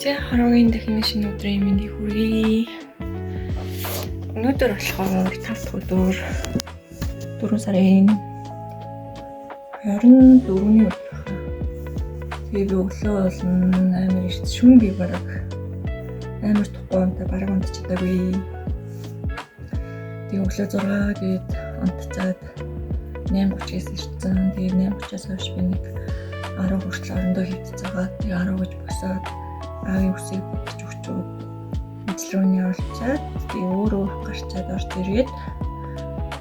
За хараагийн дахин шинэ өдрийн мэндийг хүргэе. Өнөөдөр болохоор 5 дахь өдөр 4 сарын 24-ний өдөр хаа. Тэгээ би өглөө болно амар ирсэн шүн би бараг амар тухгүй онтой бараг унтчихдаггүй. Тэгээ өглөө 6 гээд унтцаад 8:30-аас ирсэн. Тэгээ 8:30-аас хойш би нэг 10 хүртэл орондоо хийцээгаа. Тэгээ 10 гэж босоод аавын үсийг бүтэж өгчөөд мэдлрүүний явуулчаад тэгээ өөрөө гарчаад орж ирээд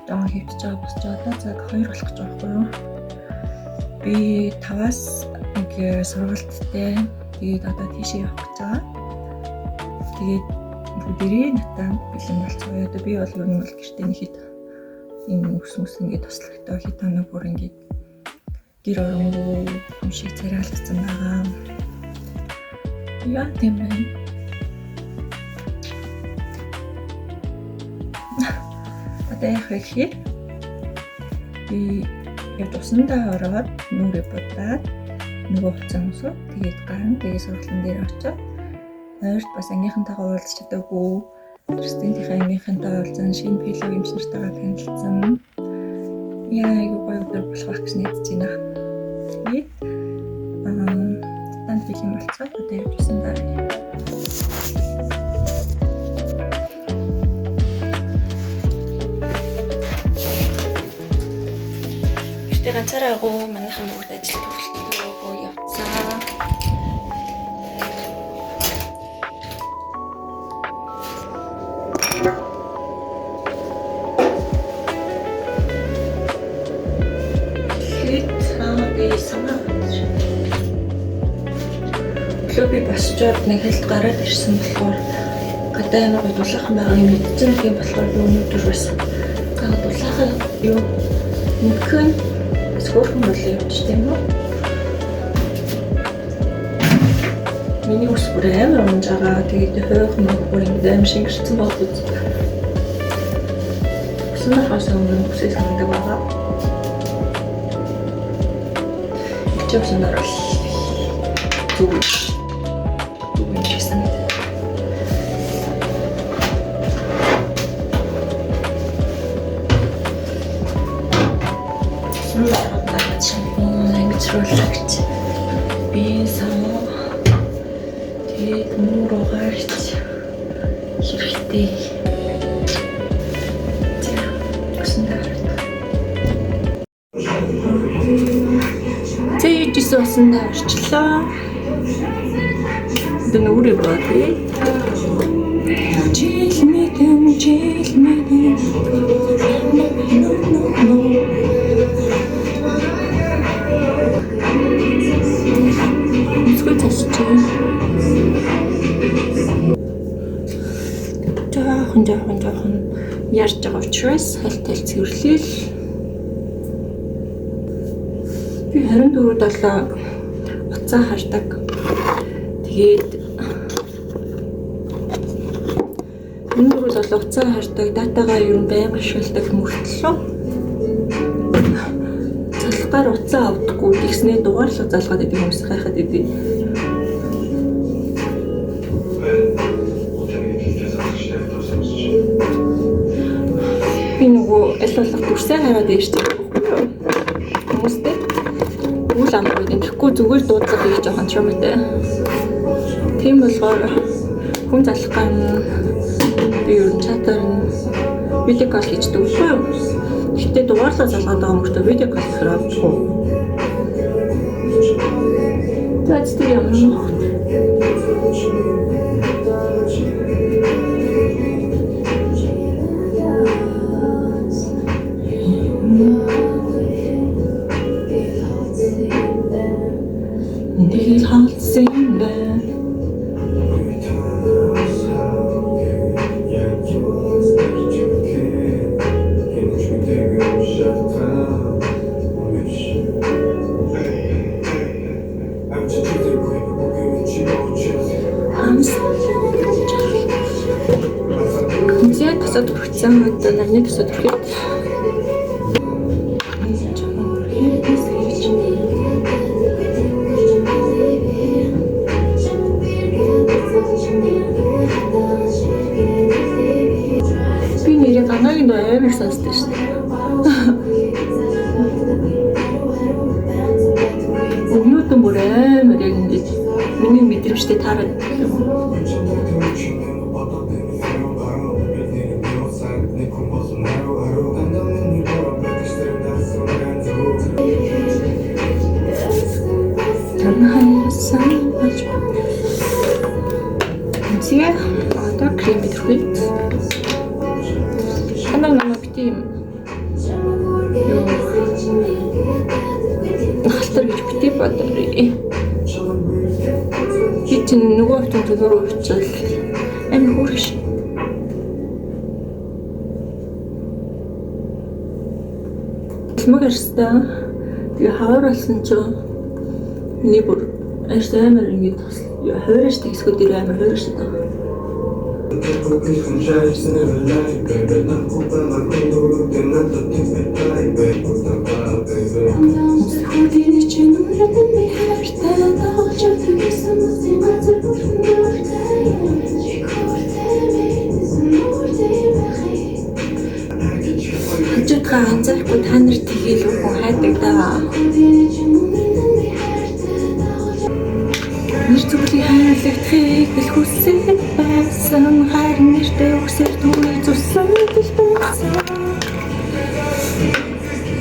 доо хийвчж байгаа босч одоо цаг 2 болох гэж байгаа байхгүй юу. Би 5-аас нэг сургалттай тэгээд одоо тийшээ явах гэж байгаа. Тэгээд бүгдээрээ натаа бэлэн болцгоо. Одоо би бол ер нь бол гэртээ нэг хэд энэ өс ингээд туслахтай хэд хоног бүр ингээд гэр оронгүй юм шиг царайлгцсан байгаа. Яа тийм байна. Одоо яг хэрэг би яг усандаа ороод нүрээ бодаад нөгөө хуцаа өмсөв. Тэгээд гарна тэгээд сургалтын дээр очиод ойрт бас ангийнхантайгаа уулзч чадаагүй. Студентийнхаа ангийнхантай уулзсан шинэ пилог юм ширтэйгээ танилцсан. Яа айгуу гоё өдөр болох гэж найдаж байна. Тэгээд танд бэлэн болцоод одоо явж гисэн дараа. Гэтэ ганцаараа агуу манайхан бүгд ажил төвлөлтөө явцсан. Би босчоод нэг хэлт гараад ирсэн болохоор гадаа нэг дулаахан байгаа юм мэдчихэн тийм болохоор би өнөөдөр бас дулаахан юу мөнгөн скорхон болоо явчих тийм үү. Миний ус бүр амар унж байгаа. Тэгээд хойхон бүр ингээд амар шингэрсэн болоод уснахаас өмнө үсээс хандаг байгаа. Ичээсэн дараа зүг ангицруулагч би само тэгээд муу гарч хэрэгтэй. Тэйжсэн усандаа орчлоо. Den uri bati. Jil meeting. No. Сколько tasty. Жоохон ярьж байгаа учраас хальтай цэвэрлэл. Би 24-7 уцаа хардаг. Тэгээд өнөөдөр бол уцаа хардаг, датагаа ер нь байнга ашигладаг мөртлөө залгаар уцаа авдаггүй тэгснээ дугаарлах залгаад идэв хүмүүс хайхад идэв. Би нөгөө аль болох дүрсээ хараад ирсэн хүмүүстэй үл амгүй тэгэхгүй зүгээр дуудлага хийж жоохон чамтай. Тийм болохоор хүн залхах ган би ер нь чатаар видео кол хийдэг байхгүй юу? Гэтэ дугаарлаа залгаад байгаа мөртөө видео кол хийхгүй. That's the юм. This heart sing bad. Dia kasat bersama dengan kasat bersama. штэ таараа. Сега одоо крем битргүй. Намаа бити юм. Халтар гэж бити бодлоо. Хитэн нөгөө хөвтөн төлөөрөө очил. Амин хүрэх. Смагэрста тэгээ хавар болсон ч миний бүр ашиг амар ингэж хойрош тэгсгүүд дээр амар хойрош та. Хажуудгаа анзаарахгүй та нарт тэгээл хүн хайдаг даа. Нэр зүрхийг хайрлагдахыг л хүссэн байсан. Харин нэртэй өгсөөр түүний зүсэн гэж байсан.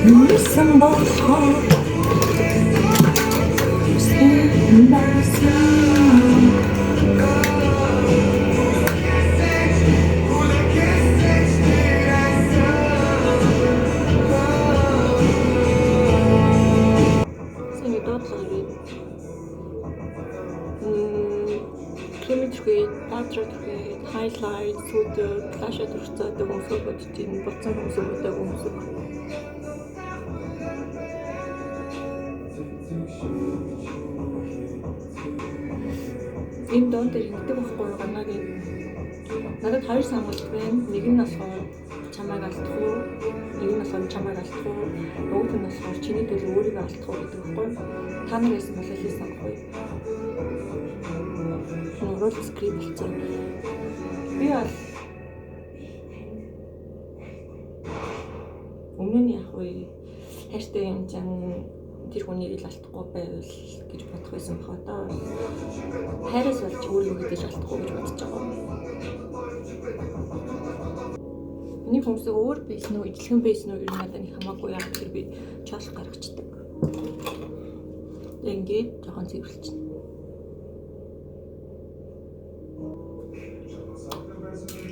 Нүсэн болохоор хүссэн байсан. Highlight, сүүдэр, флашаа төрцөөдөг өмсөг бодож ийн боцсон өмсөг өгдөг өмсөг. Энэ дон дээр ингэдэг байхгүй ганагийн. Надад хоёр сонголт байна. Нэг нь болохоор чамайг алдах уу? Нэг нь болохоор чамайг алдах уу? Нөгөөх нь болохоор чиний төлөө өөрийгөө алдах уу гэдэг байхгүй. Та нар яасан бол хийсэн байхгүй. Нуруу скрипт болсон. Би бол өмнө нь яг үе хайртай юм чам тэр хүнийг л алдахгүй байвал гэж бодох байсан бохоо доо. Хайраас болж өөрийгөө гэдэж алдахгүй гэж бодож байгаа. Миний хүмүүсээ өөр байсан уу, ижилхэн байсан уу ер нь надад нэг хамаагүй яг тэр би чоолох гаргачдаг. Ингээд жоохон цэвэрлчихнэ.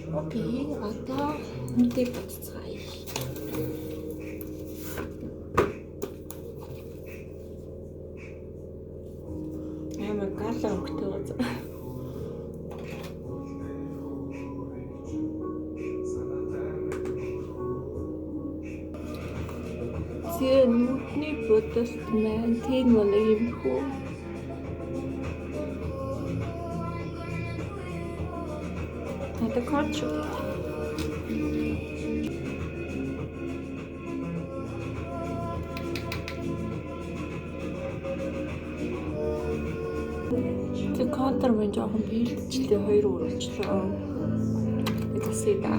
Окей, одоо мэдээ бодцгаая. Ямар гала өгтөө. Зэ нүдний бодолт маань тийм бол юм хөө. Это качу. Тэг катер мэн жоохон бэлтчлээ хоёр үргэлжлээ. Это сэда.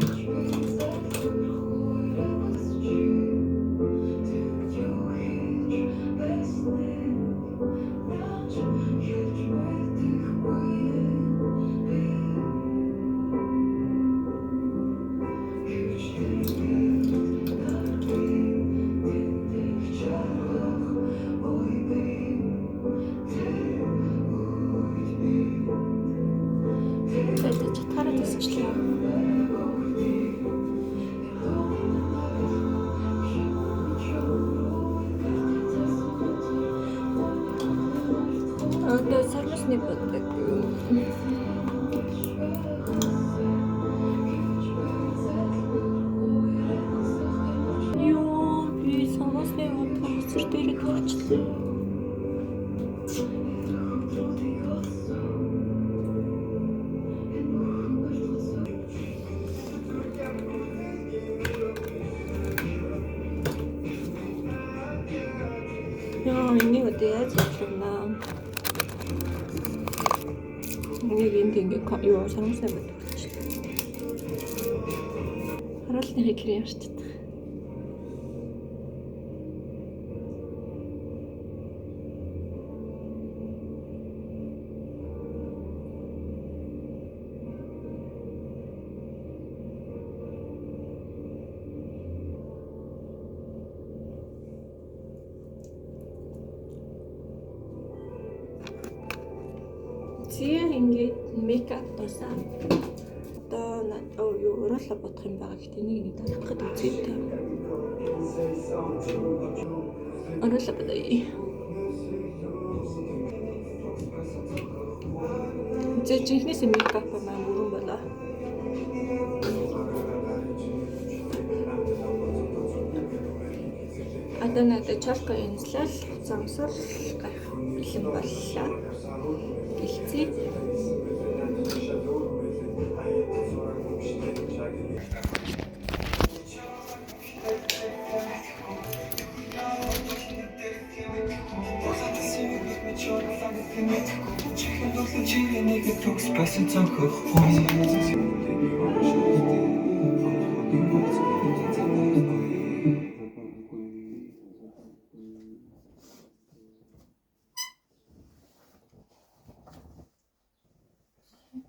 Одоо сарнасны боддог. Ёо, би сарнасны боддог хэсэр дээр төрчихлээ. Яа, энийг одоо яаж хийлгэнэ? Энийг энд ингээ юу сарнасны боддог болчихлоо. Харуулны хэкрээ явчихдаг. ингээд мейкап тусаа. Одоо юу уруулаа бодох юм байгаа гэхдээ нэг дарахад үзье та. Уруулаа бодъё. Жинхнээс мейкап маань бүрэн болоо. Одоо надад чалка энслэл замсал гайх бэлэн боллоо. Гэлцээ.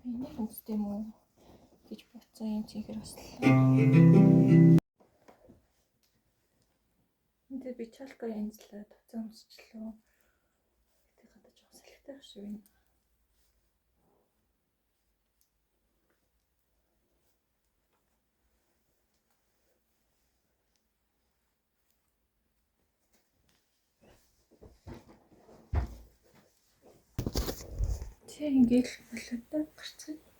Энийг үстэй мүү гэж бодсон юм чихэр ослоо. Энд би чалка янзлаа тацаа өмсчлөө. Тэг гадаж жоох салхитай шиг байна. Тэг ингээд болоод гарцгаа.